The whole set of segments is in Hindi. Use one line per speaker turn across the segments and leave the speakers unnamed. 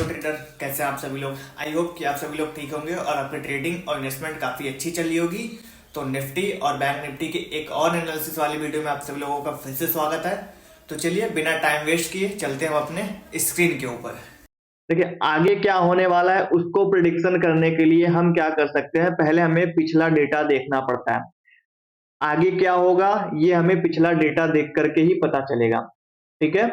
हेलो ट्रेडर, कैसे हैं आप सभी लोग। आई होप कि आप सभी लोग ठीक होंगे और आपकी ट्रेडिंग और इन्वेस्टमेंट काफ़ी अच्छी चल रही होगी। तो निफ्टी और बैंक निफ्टी की एक और एनालिसिस वाली वीडियो में आप सभी लोगों का फिर से स्वागत है। तो चलिए बिना टाइम वेस्ट किए चलते हैं हम अपने स्क्रीन के ऊपर।
देखिए आगे क्या होने वाला है उसको प्रिडिक्शन करने के लिए हम क्या कर सकते हैं। पहले हमें पिछला डेटा देखना पड़ता है। आगे क्या होगा ये हमें पिछला डेटा देख करके ही पता चलेगा। ठीक है,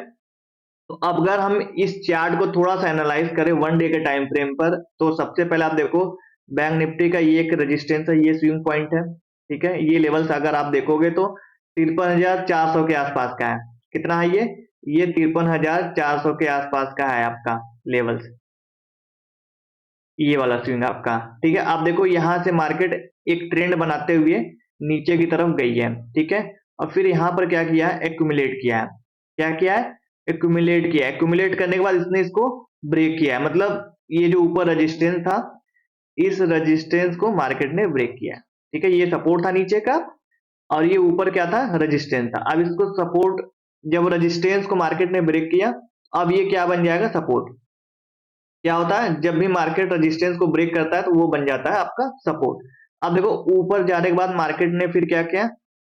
तो अब अगर हम इस चार्ट को थोड़ा सा एनालाइज करें वन डे के टाइम फ्रेम पर, तो सबसे पहले आप देखो बैंक निफ्टी का ये एक रेजिस्टेंस है, ये स्विंग पॉइंट है। ठीक है, ये लेवल्स अगर आप देखोगे तो 53,400 के आसपास का है। कितना है ये 53,400 के आसपास का है आपका लेवल्स, ये वाला स्विंग आपका। ठीक है, आप देखो यहाँ से मार्केट एक ट्रेंड बनाते हुए नीचे की तरफ गई है। ठीक है, और फिर यहाँ पर क्या किया है, एक्यूमुलेट किया है। क्या किया है, एक्यूमुलेट किया है। एक्यूमुलेट करने के बाद इसने इसको ब्रेक किया है, मतलब ये जो ऊपर रेजिस्टेंस था, इस रेजिस्टेंस को मार्केट ने ब्रेक किया है। ठीक है, ये सपोर्ट था नीचे का और ये ऊपर क्या था, रेजिस्टेंस था। अब इसको सपोर्ट, जब रेजिस्टेंस को मार्केट ने ब्रेक किया, अब ये क्या बन जाएगा, सपोर्ट। क्या होता है, जब भी मार्केट रेजिस्टेंस को ब्रेक करता है तो वो बन जाता है आपका सपोर्ट। अब देखो ऊपर जाने के बाद मार्केट ने फिर क्या किया,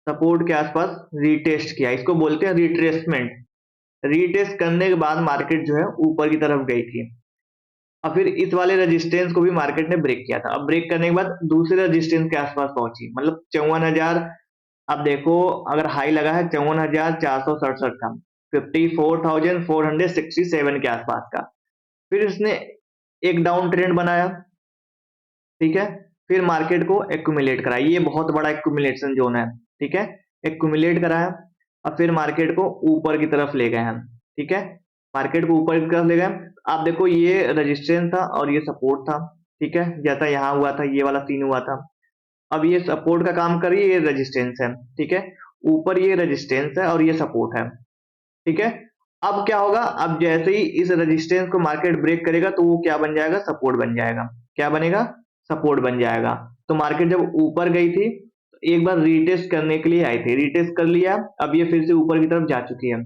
सपोर्ट के आसपास रीटेस्ट किया, इसको बोलते हैं रिट्रेसमेंट। रीटेस्ट करने के बाद मार्केट जो है ऊपर की तरफ गई थी। अब फिर इस वाले रेजिस्टेंस को भी मार्केट ने ब्रेक किया था। अब ब्रेक करने के बाद दूसरे रेजिस्टेंस के आसपास पहुंची, मतलब 54,000। अब देखो अगर हाई लगा है 54,467 का, 54,467 के आसपास का। फिर उसने एक डाउन ट्रेंड बनाया। ठीक है, फिर मार्केट को एक्यूमुलेट कराया, ये बहुत बड़ा एक्यूमुलेशन जोन है। ठीक है, एक्यूमुलेट कराया और फिर मार्केट को ऊपर की तरफ ले गए हम। ठीक है, मार्केट को ऊपर की तरफ ले गए। आप देखो ये रेजिस्टेंस था और ये सपोर्ट था। ठीक है, जैसा यहाँ हुआ था, ये वाला सीन हुआ था। अब ये सपोर्ट का काम कर रही है, ये रेजिस्टेंस है। ठीक है, ऊपर ये रेजिस्टेंस है और ये सपोर्ट है। ठीक है, अब क्या होगा, अब जैसे ही इस रेजिस्टेंस को मार्केट ब्रेक करेगा तो वो क्या बन जाएगा, सपोर्ट बन जाएगा। क्या बनेगा, सपोर्ट बन जाएगा। तो मार्केट जब ऊपर गई थी तो एक बार रीटेस्ट करने के लिए आई थी, रीटेस्ट कर लिया। अब ये फिर से ऊपर की तरफ जा चुकी है।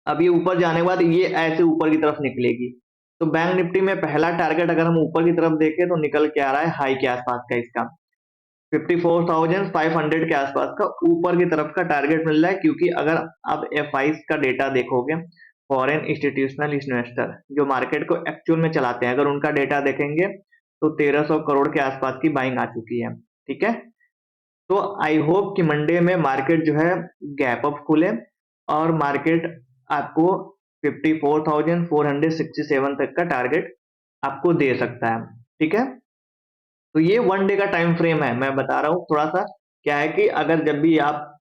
अब ये ऊपर जाने के बाद ये ऐसे ऊपर की तरफ निकलेगी। तो बैंक निफ्टी में पहला टारगेट अगर हम ऊपर की तरफ देखें तो निकल के आ रहा है हाई के आसपास का, इसका 54,500 के आसपास का ऊपर की तरफ का टारगेट मिल रहा है। क्योंकि अगर आप एफआईज का डेटा देखोगे, फॉरेन इंस्टीट्यूशनल इन्वेस्टर जो मार्केट को एक्चुअल में चलाते हैं, अगर उनका डेटा देखेंगे तो 1300 करोड़ के आसपास की बाइंग आ चुकी है। ठीक है, तो आई होप कि मंडे में मार्केट जो है गैप अप खुले और मार्केट आपको 54,467 तक का टारगेट आपको दे सकता है। ठीक है, तो ये वन डे का टाइम फ्रेम है, मैं बता रहा हूँ थोड़ा सा। क्या है कि अगर जब भी आप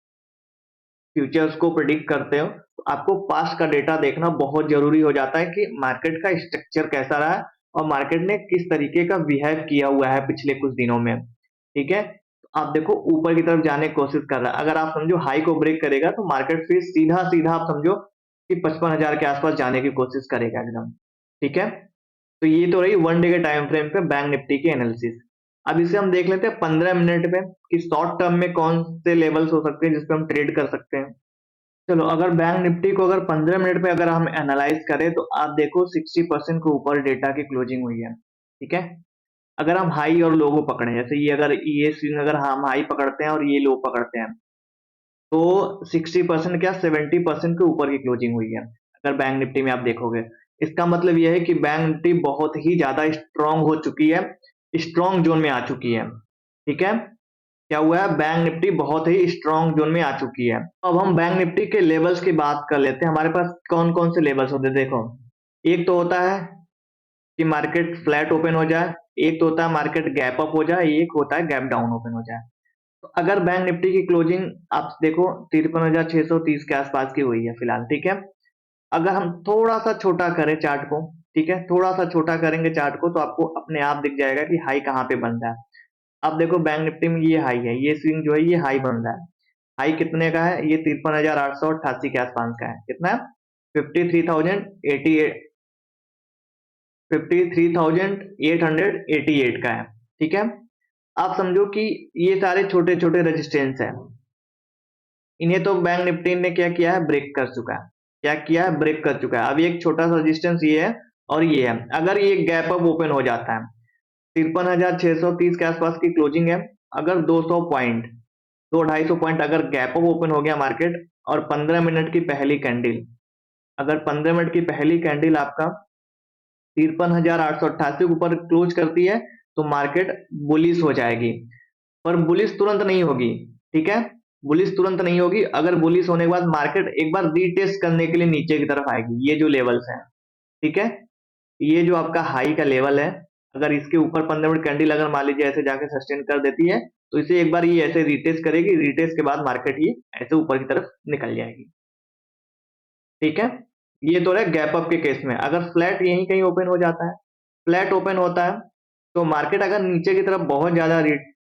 फ्यूचर्स को प्रिडिक्ट करते हो तो आपको पास्ट का डेटा देखना बहुत जरूरी हो जाता है कि मार्केट का स्ट्रक्चर कैसा रहा है और मार्केट ने किस तरीके का बिहेव किया हुआ है पिछले कुछ दिनों में। ठीक है, तो आप देखो ऊपर की तरफ जाने की कोशिश कर रहा है। अगर आप समझो हाई को ब्रेक करेगा तो मार्केट फिर सीधा सीधा आप समझो कि 55,000 के आसपास जाने की कोशिश करेगा एकदम। ठीक है, तो ये तो रही वन डे के टाइम फ्रेम पे बैंक निफ्टी की एनालिसिस। अब इसे हम देख लेते हैं 15 मिनट में कि शॉर्ट टर्म में कौन से लेवल्स हो सकते हैं जिसपे हम ट्रेड कर सकते हैं। चलो अगर बैंक निफ्टी को अगर 15 मिनट पे अगर हम एनालाइज करें तो आप देखो 60% के ऊपर डेटा की क्लोजिंग हुई है। ठीक है, अगर हम हाई और लो को पकड़े, जैसे ये अगर ये स्विंग अगर हम हाई पकड़ते हैं और ये लो पकड़ते हैं तो 60% क्या 70% के ऊपर की क्लोजिंग हुई है अगर बैंक निफ्टी में आप देखोगे। इसका मतलब यह है कि बैंक निफ्टी बहुत ही ज्यादा स्ट्रांग हो चुकी है, स्ट्रांग जोन में आ चुकी है। ठीक है, क्या हुआ है, बैंक निफ्टी बहुत ही स्ट्रांग जोन में आ चुकी है। अब हम बैंक निफ्टी के लेवल्स की बात कर लेते हैं। हमारे पास कौन कौन से लेवल्स होते हैं, देखो एक तो होता है कि मार्केट फ्लैट ओपन हो जाए, एक तो होता है मार्केट गैप अप हो जाए, एक होता है गैप डाउन ओपन हो जाए। तो अगर बैंक निफ्टी की क्लोजिंग आप देखो 53,630 के आसपास की हुई है फिलहाल। ठीक है, अगर हम थोड़ा सा छोटा करें चार्ट को, ठीक है, थोड़ा सा छोटा करेंगे चार्ट को तो आपको अपने आप दिख जाएगा कि हाई कहाँ पे बन रहा है। अब देखो बैंक निफ्टी में ये हाई है, ये स्विंग जो है ये हाई बन रहा है। हाई कितने का है, ये 53,888 के आसपास का है। कितना है, 53,088, 53,888 का है। ठीक है, आप समझो कि ये सारे छोटे छोटे रेजिस्टेंस है, इन्हें तो बैंक निफ्टी ने क्या किया है, ब्रेक कर चुका है। क्या किया है, ब्रेक कर चुका है। अब एक छोटा सा रेजिस्टेंस ये है और ये है। अगर ये गैप अप ओपन हो जाता है, 53,630 के आसपास की क्लोजिंग है, अगर 200 पॉइंट, 200-250 पॉइंट अगर गैप अप ओपन हो गया मार्केट, और 15 मिनट की पहली कैंडल, अगर 15 मिनट की पहली कैंडल आपका 53,888 के ऊपर क्लोज करती है, तो मार्केट बुलिश हो जाएगी। पर बुलिश तुरंत नहीं होगी, ठीक है, बुलिश तुरंत नहीं होगी। अगर बुलिश होने के बाद मार्केट एक बार रीटेस्ट करने के लिए नीचे की तरफ आएगी, ये जो लेवल्स हैं, ठीक है, ये जो आपका हाई का लेवल है, अगर इसके ऊपर 15 मिनट कैंडल अगर मान लीजिए ऐसे जाके सस्टेन कर देती है, तो इसे एक बार ये ऐसे रीटेस्ट करेगी, रीटेस्ट के बाद मार्केट ये ऐसे ऊपर की तरफ निकल जाएगी, ठीक है। ये तो रहा गैप अप के केस में। अगर फ्लैट यहीं कहीं ओपन हो जाता है, फ्लैट ओपन होता है, तो मार्केट अगर नीचे की तरफ बहुत ज्यादा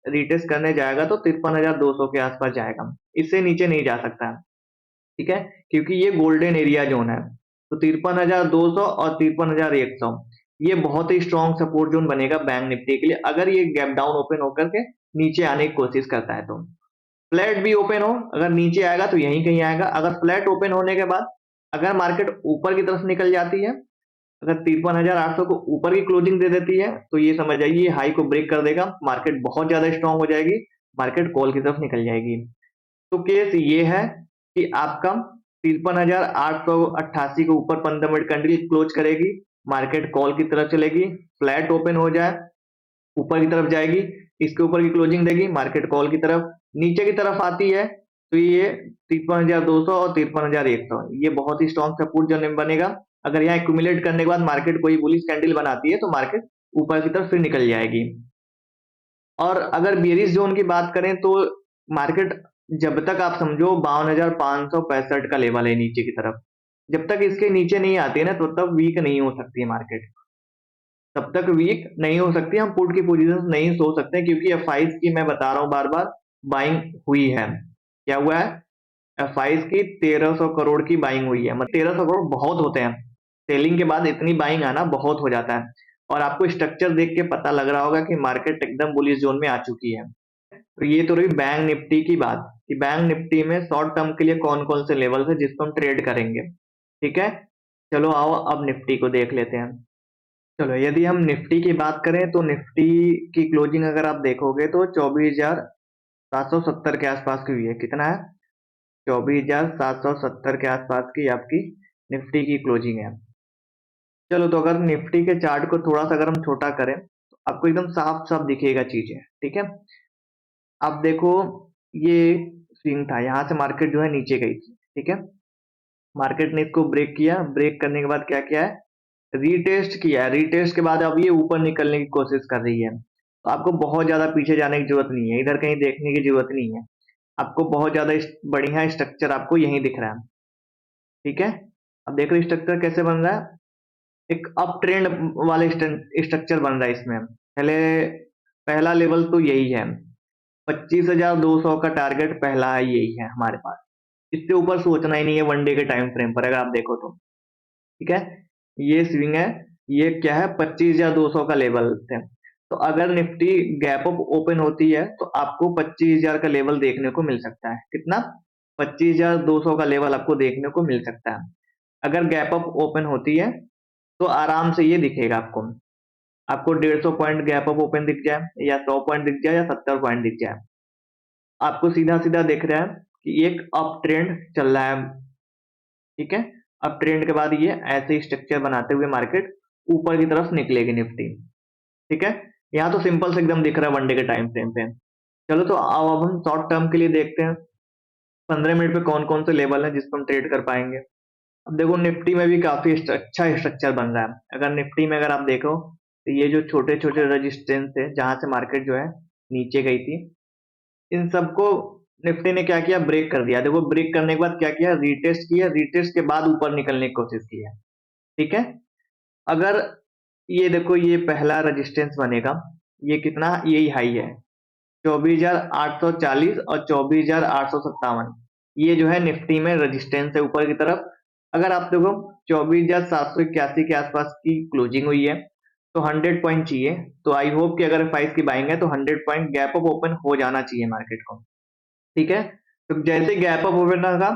रीटेस्ट करने जाएगा तो 53,200 के आसपास जाएगा, इससे नीचे नहीं जा सकता है, ठीक है, क्योंकि ये गोल्डन एरिया जोन है। तो 53,200 और 53,100 ये बहुत ही स्ट्रॉन्ग सपोर्ट जोन बनेगा बैंक निफ्टी के लिए, अगर ये गैप डाउन ओपन होकर के नीचे आने की कोशिश करता है। तो फ्लैट भी ओपन हो, अगर नीचे आएगा तो यहीं कहीं आएगा। अगर फ्लैट ओपन होने के बाद अगर मार्केट ऊपर की तरफ निकल जाती है, अगर 53,800 को ऊपर की क्लोजिंग दे देती है, तो ये समझ जाइए हाई को ब्रेक कर देगा, मार्केट बहुत ज्यादा स्ट्रांग हो जाएगी, मार्केट कॉल की तरफ निकल जाएगी। तो केस ये है कि आपका 53,888 के ऊपर 15 मिनट कैंडल क्लोज करेगी, मार्केट कॉल की तरफ चलेगी, फ्लैट ओपन हो जाए, ऊपर की तरफ जाएगी, इसके ऊपर की क्लोजिंग देगी, मार्केट कॉल की तरफ, नीचे की तरफ आती है, तो ये 53,200 और 53,100 ये बहुत ही स्ट्रॉन्ग सपोर्ट जोन बनेगा। अगर यहाँ एक्यूमुलेट करने के बाद मार्केट कोई बुलिश कैंडल बनाती है, तो मार्केट ऊपर की तरफ फिर निकल जाएगी। और अगर बेरिश जोन की बात करें, तो मार्केट जब तक आप समझो 52,565 का लेवल है नीचे की तरफ, जब तक इसके नीचे नहीं आती है ना, तो तब वीक नहीं हो सकती है मार्केट, तब तक वीक नहीं हो सकती। हम पुट की पोजीशन नहीं सोच सकते, क्योंकि F5 की मैं बता रहा हूँ बार बार बाइंग हुई है। क्या हुआ है? F5 की 1300 करोड़ की बाइंग हुई है, मतलब 1300 करोड़ बहुत होते हैं, सेलिंग के बाद इतनी बाइंग आना बहुत हो जाता है। और आपको स्ट्रक्चर देख के पता लग रहा होगा कि मार्केट एकदम बुलिश जोन में आ चुकी है। तो ये तो रही बैंक निफ्टी की बात, कि बैंक निफ्टी में शॉर्ट टर्म के लिए कौन कौन से लेवल है जिसको हम ट्रेड करेंगे, ठीक है। चलो आओ अब निफ्टी को देख लेते हैं। चलो यदि हम निफ्टी की बात करें, तो निफ्टी की क्लोजिंग अगर आप देखोगे तो 24,770 के आसपास की हुई है। कितना है? 24,770 के आसपास की आपकी निफ्टी की क्लोजिंग है। चलो तो अगर निफ्टी के चार्ट को थोड़ा सा अगर हम छोटा करें, तो आपको एकदम साफ साफ दिखेगा चीजें, ठीक है। आप देखो, ये स्विंग था, यहाँ से मार्केट जो है नीचे गई थी, ठीक है, मार्केट ने इसको ब्रेक किया, ब्रेक करने के बाद क्या किया है, रीटेस्ट किया है, रीटेस्ट के बाद अब ये ऊपर निकलने की कोशिश कर रही है। तो आपको बहुत ज्यादा पीछे जाने की जरूरत नहीं है, इधर कहीं देखने की जरूरत नहीं है, आपको बहुत ज्यादा बढ़िया स्ट्रक्चर आपको यहीं दिख रहा है, ठीक है। अब देख रहे स्ट्रक्चर कैसे बन रहा है, एक अप ट्रेंड वाले स्ट्रक्चर बन रहा है इसमें। पहले पहला लेवल तो यही है, 25,200 का टारगेट पहला है, यही है हमारे पास, इससे ऊपर सोचना ही नहीं है वन डे के टाइम फ्रेम पर अगर आप देखो तो, ठीक है। ये स्विंग है, ये क्या है, 25,200 का लेवल है। तो अगर निफ्टी गैप अप ओपन होती है, तो आपको 25,000 का लेवल देखने को मिल सकता है। कितना? 25,200 का लेवल आपको देखने को मिल सकता है। अगर गैप अप ओपन होती है, तो आराम से ये दिखेगा आपको, आपको 150 पॉइंट गैप अप ओपन दिख जाए, या 100 पॉइंट दिख जाए, या 70 पॉइंट दिख जाए, आपको सीधा सीधा दिख रहा है कि एक अप ट्रेंड चल रहा है, ठीक है। अब ट्रेंड के बाद ये ऐसे ही स्ट्रक्चर बनाते हुए मार्केट ऊपर की तरफ निकलेगी निफ्टी, ठीक है। यहाँ तो सिंपल से एकदम दिख रहा है वन डे के टाइम फ्रेम पे। चलो तो अब हम शॉर्ट टर्म के लिए देखते हैं 15 मिनट पे कौन कौन से लेवल है जिसको हम ट्रेड कर पाएंगे। अब देखो निफ्टी में भी काफी अच्छा स्ट्रक्चर बन रहा है। अगर निफ्टी में अगर आप देखो, तो ये जो छोटे छोटे रेजिस्टेंस है जहां से मार्केट जो है नीचे गई थी, इन सबको निफ्टी ने क्या किया, ब्रेक कर दिया। देखो ब्रेक करने के बाद क्या किया, रीटेस्ट किया, रीटेस्ट के बाद ऊपर निकलने की कोशिश की है, ठीक है। अगर ये देखो, ये पहला रेजिस्टेंस बनेगा, ये कितना, यही हाई है 24,840 और 24,857, ये जो है निफ्टी में रेजिस्टेंस है ऊपर की तरफ। अगर आप देखो 24,781 के आसपास की क्लोजिंग हुई है, तो 100 पॉइंट चाहिए। तो आई होप कि अगर 5 की बाइंग है, तो 100 पॉइंट गैप अप ओपन हो जाना चाहिए मार्केट को, ठीक है। तो जैसे गैप अप ओपन होगा,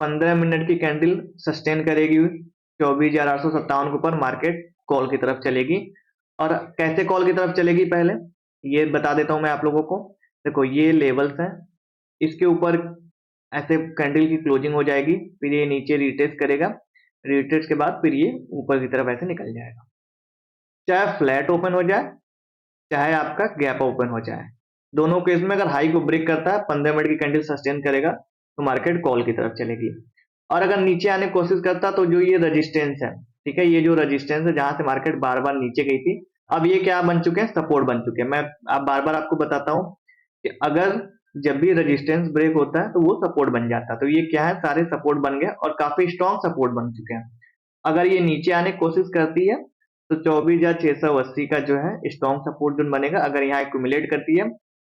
15 मिनट की कैंडल सस्टेन करेगी 24,857 के ऊपर, मार्केट कॉल की तरफ चलेगी। और कैसे कॉल की तरफ चलेगी पहले ये बता देता हूं मैं आप लोगों को। देखो ये लेवल्स हैं, इसके ऊपर ऐसे कैंडल की क्लोजिंग हो जाएगी, फिर ये नीचे रिट्रेस करेगा, रिट्रेस के बाद फिर ये ऊपर की तरफ ऐसे निकल जाएगा। चाहे फ्लैट ओपन हो जाए चाहे आपका गैप ओपन हो जाए, दोनों केस में अगर हाई को ब्रेक करता है 15 मिनट की कैंडल सस्टेन करेगा तो मार्केट कॉल की तरफ चलेगी। और अगर नीचे आने की कोशिश करता तो जो ये रेजिस्टेंस है, ठीक है, ये जो रेजिस्टेंस है जहां से मार्केट बार बार नीचे गई थी, अब ये क्या बन चुके हैं, सपोर्ट बन चुके हैं। मैं अब बार बार आपको बताता हूँ कि अगर जब भी रेजिस्टेंस ब्रेक होता है तो वो सपोर्ट बन जाता है। तो ये क्या है, सारे सपोर्ट बन गए और काफी स्ट्रॉन्ग सपोर्ट बन चुके हैं। अगर ये नीचे आने की कोशिश करती है तो 24,680 का जो है स्ट्रॉन्ग सपोर्ट जोन बनेगा। अगर यहाँ एक्यूमुलेट करती है,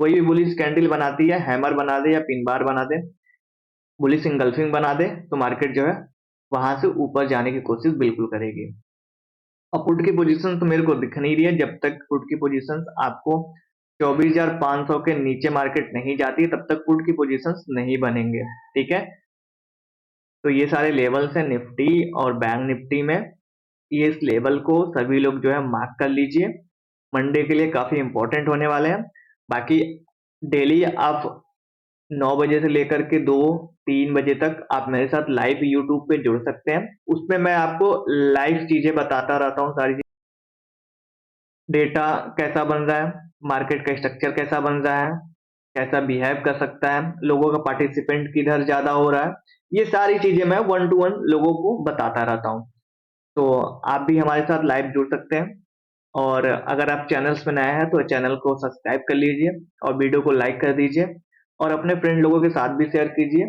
कोई भी बुलिश कैंडल बनाती है, हैमर बना दे या पिन बार बना दे, बुलिश इंगल्फिंग बना दे, तो मार्केट जो है वहां से ऊपर जाने की कोशिश बिल्कुल करेगी। और पुट की पोजीशन तो मेरे को दिख नहीं रही है, जब तक पुट की पोजीशन आपको 24,500 के नीचे मार्केट नहीं जाती तब तक पुट की पोजीशंस नहीं बनेंगे, ठीक है। तो ये सारे लेवल्स हैं निफ्टी और बैंक निफ्टी में, ये इस लेवल को सभी लोग जो है मार्क कर लीजिए, मंडे के लिए काफी इंपॉर्टेंट होने वाले हैं। बाकी डेली आप 9 बजे से लेकर के 2-3 बजे तक आप मेरे साथ लाइव यूट्यूब पे जुड़ सकते हैं, उसमें मैं आपको लाइव चीजें बताता रहता हूँ, सारी डेटा कैसा बन रहा है, मार्केट का स्ट्रक्चर कैसा बन रहा है, कैसा बिहेव कर सकता है, लोगों का पार्टिसिपेंट किधर ज्यादा हो रहा है, ये सारी चीजें मैं 1-to-1 लोगों को बताता रहता हूँ। तो आप भी हमारे साथ लाइव जुड़ सकते हैं। और अगर आप चैनल्स पे नए हैं तो चैनल को सब्सक्राइब कर लीजिए और वीडियो को लाइक कर दीजिए और अपने फ्रेंड लोगों के साथ भी शेयर कीजिए।